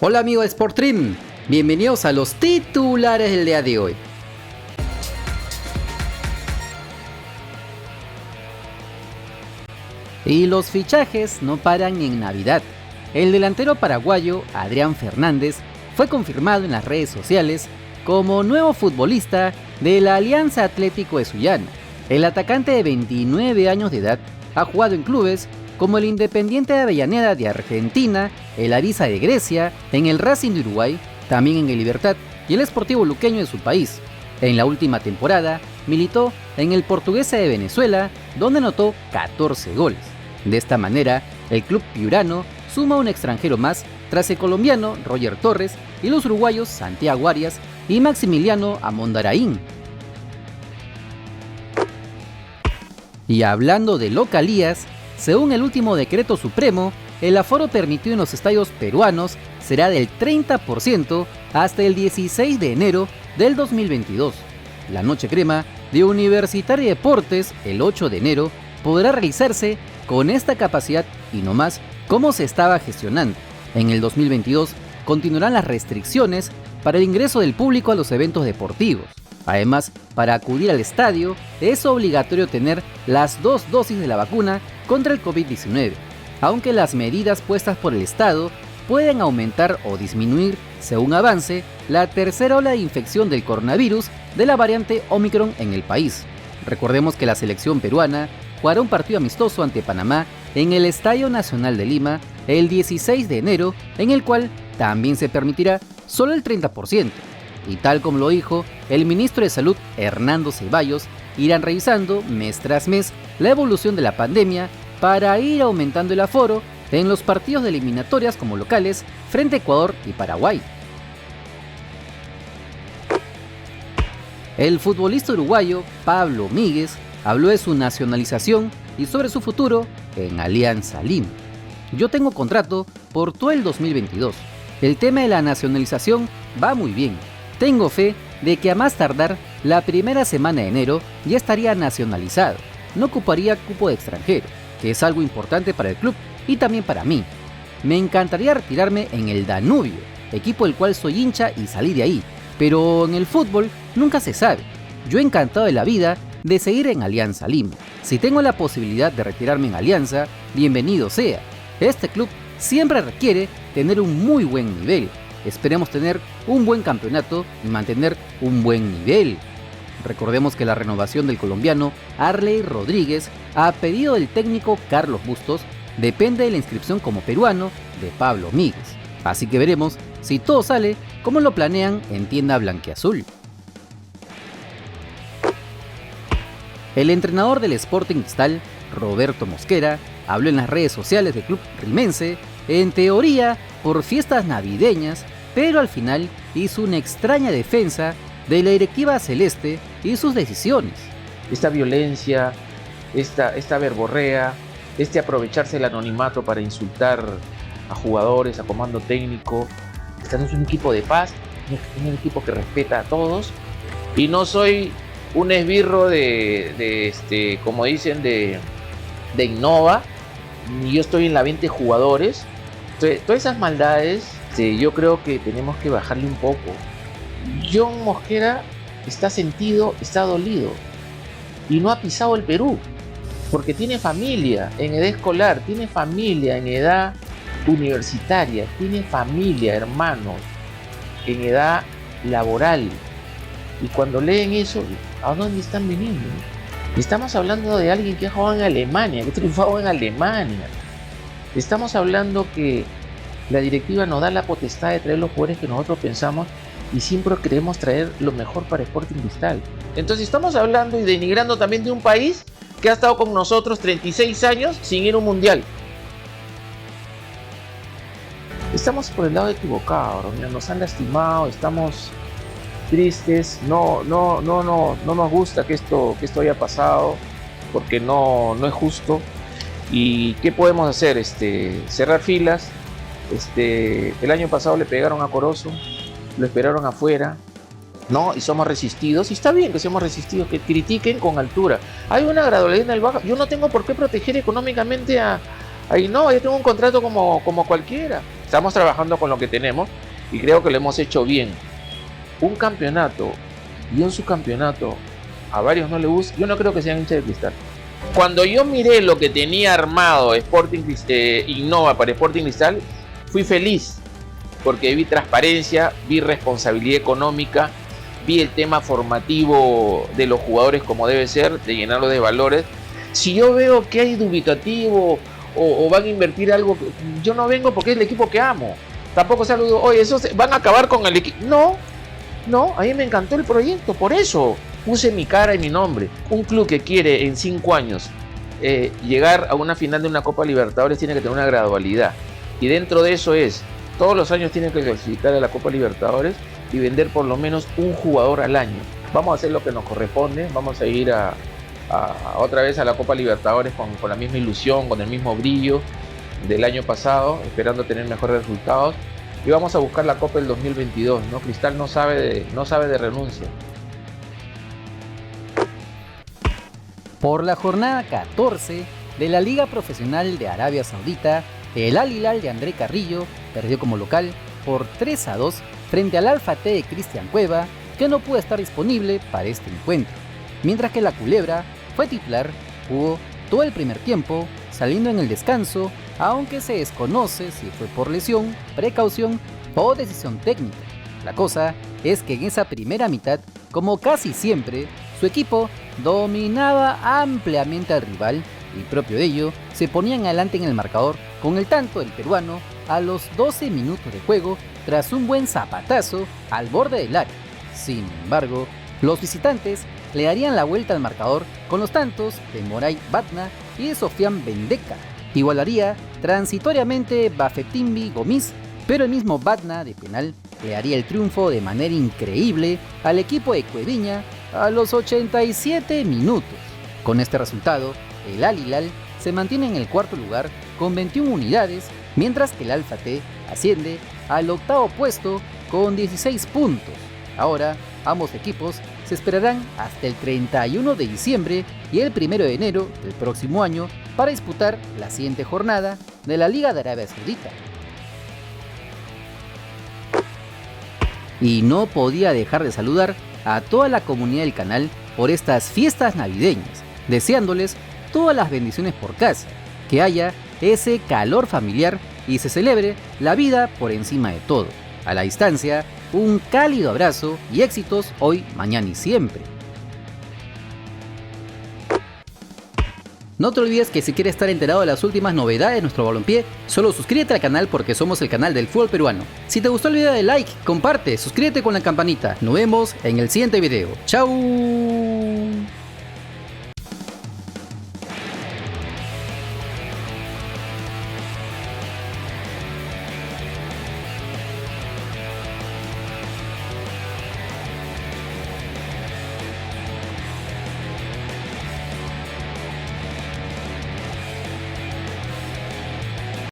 Hola amigos de Sportstream, bienvenidos a los titulares del día de hoy. Y los fichajes no paran en Navidad. El delantero paraguayo Adrián Fernández fue confirmado en las redes sociales como nuevo futbolista de la Alianza Atlético de Sullana. El atacante de 29 años de edad ha jugado en clubes como el Independiente de Avellaneda de Argentina, el Ariza de Grecia, en el Racing de Uruguay, también en el Libertad y el Sportivo Luqueño de su país. En la última temporada militó en el Portuguesa de Venezuela, donde anotó 14 goles. De esta manera, el club piurano suma un extranjero más tras el colombiano Roger Torres y los uruguayos Santiago Arias y Maximiliano Amondaraín. Y hablando de localías, según el último decreto supremo, el aforo permitido en los estadios peruanos será del 30% hasta el 16 de enero del 2022. La Noche Crema de Universitario de Deportes, el 8 de enero, podrá realizarse con esta capacidad y no más como se estaba gestionando. En el 2022 continuarán las restricciones para el ingreso del público a los eventos deportivos. Además, para acudir al estadio es obligatorio tener las 2 dosis de la vacuna contra el COVID-19, aunque las medidas puestas por el Estado pueden aumentar o disminuir según avance la tercera ola de infección del coronavirus de la variante Omicron en el país. Recordemos que la selección peruana jugará un partido amistoso ante Panamá en el Estadio Nacional de Lima el 16 de enero, en el cual también se permitirá solo el 30%. Y tal como lo dijo el ministro de Salud Hernando Ceballos, irán revisando mes tras mes la evolución de la pandemia para ir aumentando el aforo en los partidos de eliminatorias como locales frente a Ecuador y Paraguay. El futbolista uruguayo Pablo Míguez habló de su nacionalización y sobre su futuro en Alianza Lima. Yo tengo contrato por todo el 2022. El tema de la nacionalización va muy bien. Tengo fe de que a más tardar la primera semana de enero ya estaría nacionalizado. No ocuparía cupo de extranjero, que es algo importante para el club y también para mí. Me encantaría retirarme en el Danubio, equipo del cual soy hincha y salí de ahí, pero en el fútbol nunca se sabe. Yo encantado de la vida de seguir en Alianza Lima. Si tengo la posibilidad de retirarme en Alianza, bienvenido sea. Este club siempre requiere tener un muy buen nivel. Esperemos tener un buen campeonato y mantener un buen nivel. Recordemos que la renovación del colombiano Arley Rodríguez, a pedido del técnico Carlos Bustos, depende de la inscripción como peruano de Pablo Míguez. Así que veremos si todo sale como lo planean en Tienda Blanquiazul. El entrenador del Sporting Cristal, Roberto Mosquera, habló en las redes sociales del club rimense, en teoría por fiestas navideñas, pero al final hizo una extraña defensa de la directiva celeste y sus decisiones. Esta violencia, esta verborrea, aprovecharse del anonimato para insultar a jugadores, a comando técnico. Este no es un equipo de paz, es un equipo que respeta a todos. Y no soy un esbirro como dicen, de Innova, ni yo estoy en la 20 jugadores. Entonces, todas esas maldades, yo creo que tenemos que bajarle un poco. John Mosquera está sentido, está dolido y no ha pisado el Perú porque tiene familia en edad escolar, tiene familia en edad universitaria, tiene familia, hermanos en edad laboral. Y cuando leen eso, ¿a dónde están viniendo? Estamos hablando de alguien que ha jugado en Alemania, que ha triunfado en Alemania. Estamos hablando que la directiva nos da la potestad de traer los jugadores que nosotros pensamos y siempre queremos traer lo mejor para Sporting Cristal. Entonces estamos hablando y denigrando también de un país que ha estado con nosotros 36 años sin ir a un mundial. Estamos por el lado equivocado, nos han lastimado, estamos tristes, no nos gusta que esto haya pasado porque no es justo. ¿Y qué podemos hacer? Cerrar filas. El año pasado le pegaron a Corozo, lo esperaron afuera, ¿no? Y somos resistidos, y está bien que seamos resistidos, que critiquen con altura. Hay una gradualidad en el baja. Yo no tengo por qué proteger económicamente a Innova, yo tengo un contrato como cualquiera. Estamos trabajando con lo que tenemos y creo que lo hemos hecho bien. Un campeonato y un subcampeonato a varios no les gusta. Yo no creo que sean hinchas de Cristal. Cuando yo miré lo que tenía armado Innova para Sporting Cristal, fui feliz porque vi transparencia, vi responsabilidad económica, vi el tema formativo de los jugadores como debe ser, de llenarlos de valores. Si yo veo que hay dubitativo o van a invertir algo, yo no vengo porque es el equipo que amo. Tampoco saludo, oye, ¿esos van a acabar con el equipo? No, a mí me encantó el proyecto, por eso puse mi cara y mi nombre. Un club que quiere en 5 años llegar a una final de una Copa Libertadores tiene que tener una gradualidad. Y dentro de eso todos los años tienen que clasificar a la Copa Libertadores y vender por lo menos un jugador al año. Vamos a hacer lo que nos corresponde, vamos a ir otra vez a la Copa Libertadores con la misma ilusión, con el mismo brillo del año pasado, esperando tener mejores resultados. Y vamos a buscar la Copa del 2022, ¿no? Cristal no sabe de renuncia. Por la jornada 14 de la Liga Profesional de Arabia Saudita, el Al Hilal de André Carrillo perdió como local por 3-2 frente al Alfa T de Cristian Cueva, que no pudo estar disponible para este encuentro, mientras que la Culebra fue titular, jugó todo el primer tiempo, saliendo en el descanso, aunque se desconoce si fue por lesión, precaución o decisión técnica. La cosa es que en esa primera mitad, como casi siempre, su equipo dominaba ampliamente al rival y propio de ello se ponían adelante en el marcador con el tanto del peruano a los 12 minutos de juego tras un buen zapatazo al borde del área. Sin embargo, los visitantes le darían la vuelta al marcador con los tantos de Moray Batna y de Sofian Bendeca. Igualaría transitoriamente Bafetimbi Gomis, pero el mismo Batna de penal le daría el triunfo de manera increíble al equipo de Cueviña a los 87 minutos. Con este resultado, el Al Hilal se mantiene en el cuarto lugar con 21 unidades, mientras que el Alfa T asciende al octavo puesto con 16 puntos. Ahora, ambos equipos se esperarán hasta el 31 de diciembre y el 1 de enero del próximo año para disputar la siguiente jornada de la Liga de Arabia Saudita. Y no podía dejar de saludar a toda la comunidad del canal por estas fiestas navideñas, deseándoles todas las bendiciones por casa, que haya ese calor familiar y se celebre la vida por encima de todo. A la distancia, un cálido abrazo y éxitos hoy, mañana y siempre. No te olvides que si quieres estar enterado de las últimas novedades de nuestro balompié, solo suscríbete al canal porque somos el canal del fútbol peruano. Si te gustó el video, dale like, comparte, suscríbete con la campanita. Nos vemos en el siguiente video. ¡Chao!